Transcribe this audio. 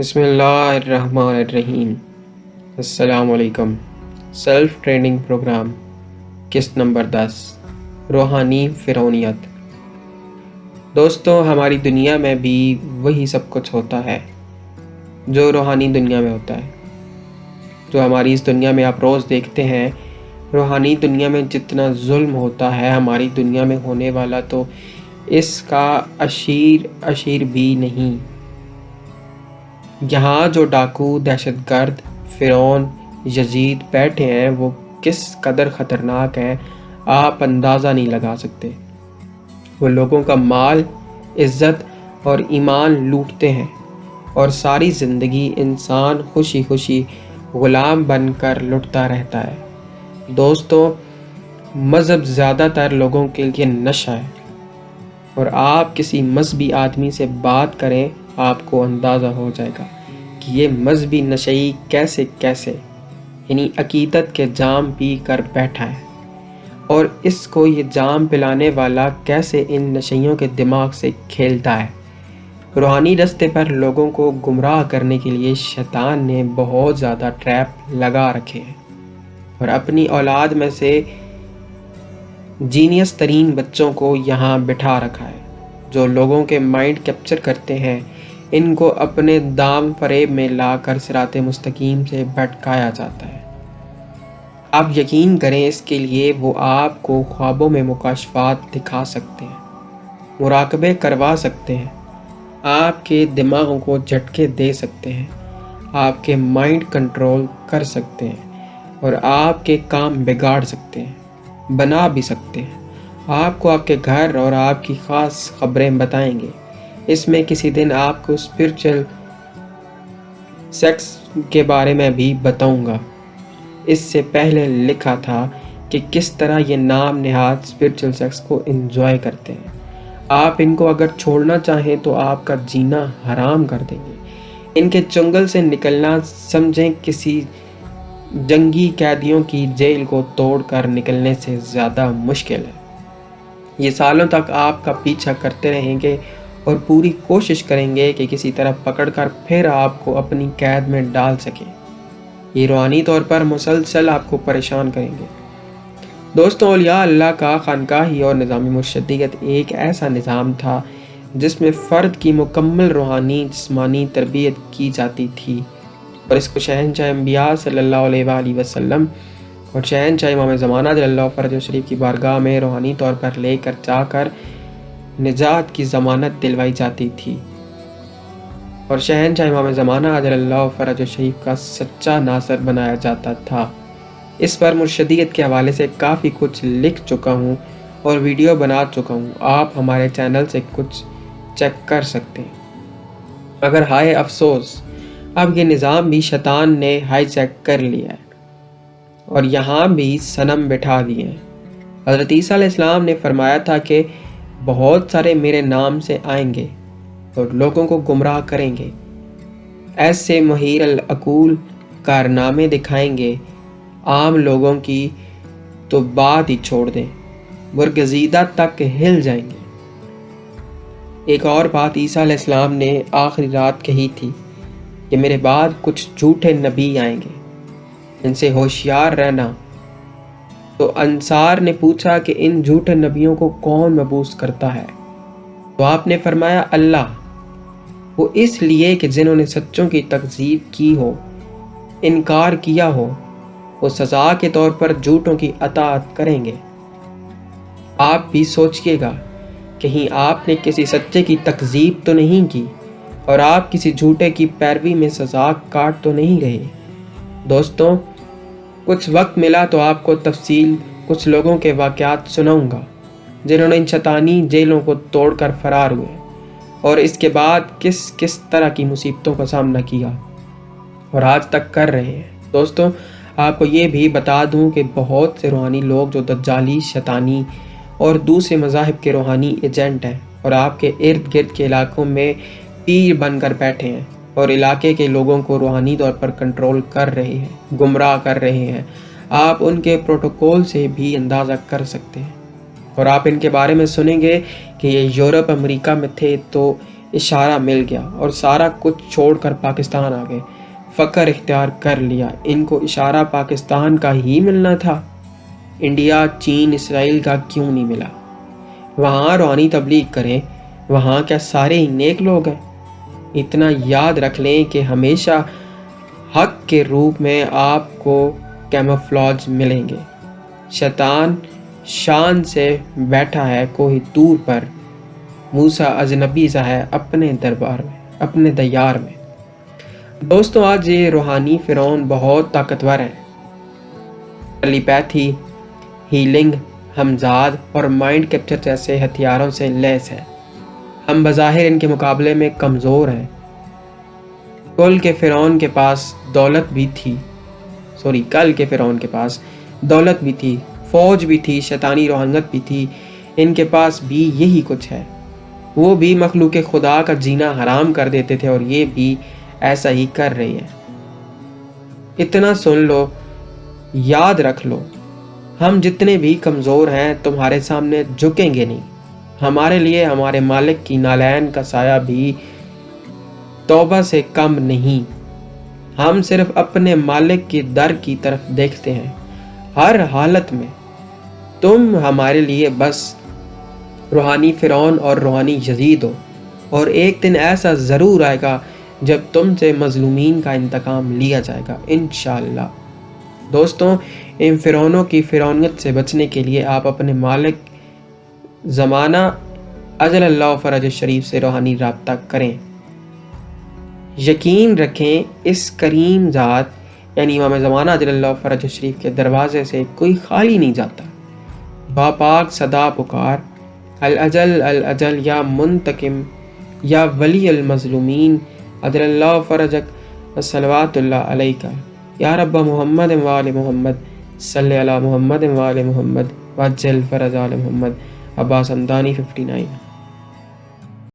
بسم اللہ الرحمن الرحیم۔ السلام علیکم۔ سیلف ٹریننگ پروگرام قسط نمبر 10، روحانی فرعونیت۔ دوستو، ہماری دنیا میں بھی وہی سب کچھ ہوتا ہے جو روحانی دنیا میں ہوتا ہے۔ جو ہماری اس دنیا میں آپ روز دیکھتے ہیں، روحانی دنیا میں جتنا ظلم ہوتا ہے، ہماری دنیا میں ہونے والا تو اس کا اشیر بھی نہیں۔ یہاں جو ڈاکو، دہشت گرد، فرعون، یزید بیٹھے ہیں، وہ کس قدر خطرناک ہیں آپ اندازہ نہیں لگا سکتے۔ وہ لوگوں کا مال، عزت اور ایمان لوٹتے ہیں، اور ساری زندگی انسان خوشی خوشی غلام بن کر لٹتا رہتا ہے۔ دوستو، مذہب زیادہ تر لوگوں کے لیے نشہ ہے، اور آپ کسی مذہبی آدمی سے بات کریں، آپ کو اندازہ ہو جائے گا کہ یہ مذہبی نشئی کیسے یعنی عقیدت کے جام پی کر بیٹھا ہے، اور اس کو یہ جام پلانے والا کیسے ان نشئیوں کے دماغ سے کھیلتا ہے۔ روحانی رستے پر لوگوں کو گمراہ کرنے کے لیے شیطان نے بہت زیادہ ٹریپ لگا رکھے ہیں، اور اپنی اولاد میں سے جینیس ترین بچوں کو یہاں بٹھا رکھا ہے، جو لوگوں کے مائنڈ کیپچر کرتے ہیں۔ ان کو اپنے دام فریب میں لا کر صراط مستقیم سے بھٹکایا جاتا ہے۔ آپ یقین کریں، اس کے لیے وہ آپ کو خوابوں میں مکاشفات دکھا سکتے ہیں، مراقبے کروا سکتے ہیں، آپ کے دماغوں کو جھٹکے دے سکتے ہیں، آپ کے مائنڈ کنٹرول کر سکتے ہیں، اور آپ کے کام بگاڑ سکتے ہیں، بنا بھی سکتے ہیں۔ آپ کو آپ کے گھر اور آپ کی خاص خبریں بتائیں گے۔ اس میں کسی دن آپ کو اسپرچل سیکس کے بارے میں بھی بتاؤں گا۔ اس سے پہلے لکھا تھا کہ کس طرح یہ نام نہاد اسپرچل سیکس کو انجوائے کرتے ہیں۔ آپ ان کو اگر چھوڑنا چاہیں تو آپ کا جینا حرام کر دیں گے۔ ان کے چنگل سے نکلنا سمجھیں کسی جنگی قیدیوں کی جیل کو توڑ کر نکلنے سے زیادہ مشکل ہے۔ یہ سالوں تک آپ کا پیچھا کرتے رہیں گے اور پوری کوشش کریں گے کہ کسی طرح پکڑ کر پھر آپ کو اپنی قید میں ڈال سکیں۔ یہ روحانی طور پر مسلسل آپ کو پریشان کریں گے۔ دوستوں، اولیاء اللہ کا خانقاہی اور نظام مرشدیت ایک ایسا نظام تھا جس میں فرد کی مکمل روحانی جسمانی تربیت کی جاتی تھی، اور اس کو شہنشاہ انبیاء صلی اللہ علیہ وآلہ وسلم اور شہنشاہ امام زمانہ جل اللہ فرج شریف کی بارگاہ میں روحانی طور پر لے کر جا کر نجات کی ضمانت دلوائی جاتی تھی، اور شہنشاہ امام زمانہ جل اللہ فرج شریف کا سچا ناصر بنایا جاتا تھا۔ اس پر مرشدیت کے حوالے سے کافی کچھ لکھ چکا ہوں اور ویڈیو بنا چکا ہوں، آپ ہمارے چینل سے کچھ چیک کر سکتے ہیں۔ مگر ہائے افسوس، اب یہ نظام بھی شیطان نے ہائی جیک کر لیا ہے، اور یہاں بھی صنم بٹھا دیے ہیں۔ حضرت عیسیٰ علیہ السلام نے فرمایا تھا کہ بہت سارے میرے نام سے آئیں گے اور لوگوں کو گمراہ کریں گے، ایسے محیر العقول کارنامے دکھائیں گے، عام لوگوں کی تو بات ہی چھوڑ دیں، برگزیدہ تک ہل جائیں گے۔ ایک اور بات عیسیٰ علیہ السلام نے آخری رات کہی تھی کہ میرے بعد کچھ جھوٹے نبی آئیں گے، ان سے ہوشیار رہنا۔ تو انصار نے پوچھا کہ ان جھوٹے نبیوں کو کون مبعوث کرتا ہے؟ تو آپ نے فرمایا اللہ۔ وہ اس لیے کہ جنہوں نے سچوں کی تکذیب کی ہو، انکار کیا ہو، وہ سزا کے طور پر جھوٹوں کی اطاعت کریں گے۔ آپ بھی سوچئے گا، کہیں آپ نے کسی سچے کی تکذیب تو نہیں کی اور آپ کسی جھوٹے کی پیروی میں سزا کاٹ تو نہیں رہے۔ دوستوں، کچھ وقت ملا تو آپ کو تفصیل کچھ لوگوں کے واقعات سناؤں گا جنہوں نے ان شیطانی جیلوں کو توڑ کر فرار ہوئے، اور اس کے بعد کس طرح کی مصیبتوں کا سامنا کیا اور آج تک کر رہے ہیں۔ دوستوں، آپ کو یہ بھی بتا دوں کہ بہت سے روحانی لوگ جو دجالی، شیطانی اور دوسرے مذاہب کے روحانی ایجنٹ ہیں، اور آپ کے ارد گرد کے علاقوں میں پیر بن کر بیٹھے ہیں اور علاقے کے لوگوں کو روحانی طور پر کنٹرول کر رہے ہیں، گمراہ کر رہے ہیں۔ آپ ان کے پروٹوکول سے بھی اندازہ کر سکتے ہیں، اور آپ ان کے بارے میں سنیں گے کہ یہ یورپ، امریکہ میں تھے تو اشارہ مل گیا اور سارا کچھ چھوڑ کر پاکستان آ گئے، فخر اختیار کر لیا۔ ان کو اشارہ پاکستان کا ہی ملنا تھا، انڈیا، چین، اسرائیل کا کیوں نہیں ملا؟ وہاں روحانی تبلیغ کریں، وہاں کیا سارے ہی نیک لوگ ہیں؟ اتنا یاد رکھ لیں کہ ہمیشہ حق کے روپ میں آپ کو کیموفلاج ملیں گے۔ شیطان شان سے بیٹھا ہے کوہ طور پر، موسیٰ اجنبی سا ہے اپنے دربار میں، اپنے دیار میں۔ دوستوں، آج یہ روحانی فرعون بہت طاقتور ہیں، ٹیلی پیتھی، ہیلنگ، ہمزاد اور مائنڈ کیپچر جیسے ہتھیاروں سے لیس ہے۔ ہم بظاہر ان کے مقابلے میں کمزور ہیں۔ کل کے فرعون کے پاس دولت بھی تھی، فوج بھی تھی، شیطانی روحانیت بھی تھی، ان کے پاس بھی یہی کچھ ہے۔ وہ بھی مخلوق خدا کا جینا حرام کر دیتے تھے اور یہ بھی ایسا ہی کر رہی ہے۔ اتنا سن لو، یاد رکھ لو، ہم جتنے بھی کمزور ہیں تمہارے سامنے جھکیں گے نہیں۔ ہمارے لیے ہمارے مالک کی نالین کا سایہ بھی توبہ سے کم نہیں۔ ہم صرف اپنے مالک کے در کی طرف دیکھتے ہیں ہر حالت میں۔ تم ہمارے لیے بس روحانی فرعون اور روحانی یزید ہو، اور ایک دن ایسا ضرور آئے گا جب تم سے مظلومین کا انتقام لیا جائے گا، انشاءاللہ۔ دوستوں، ان فرعونوں کی فرعونیت سے بچنے کے لیے آپ اپنے مالک زمانہ اجل اللہ فرج شریف سے روحانی رابطہ کریں۔ یقین رکھیں اس کریم ذات یعنی امام زمانہ اجل اللہ فرج شریف کے دروازے سے کوئی خالی نہیں جاتا۔ باپاک صدا پکار، الاجل الاجل یا منتقم یا ولی المظلومین اجل اللہ فرجک وصلوات اللہ علیکہ یا رب محمد و آل محمد صلی علی محمد و آل محمد وعجل فرج آل محمد۔ عباس حمدانی 59۔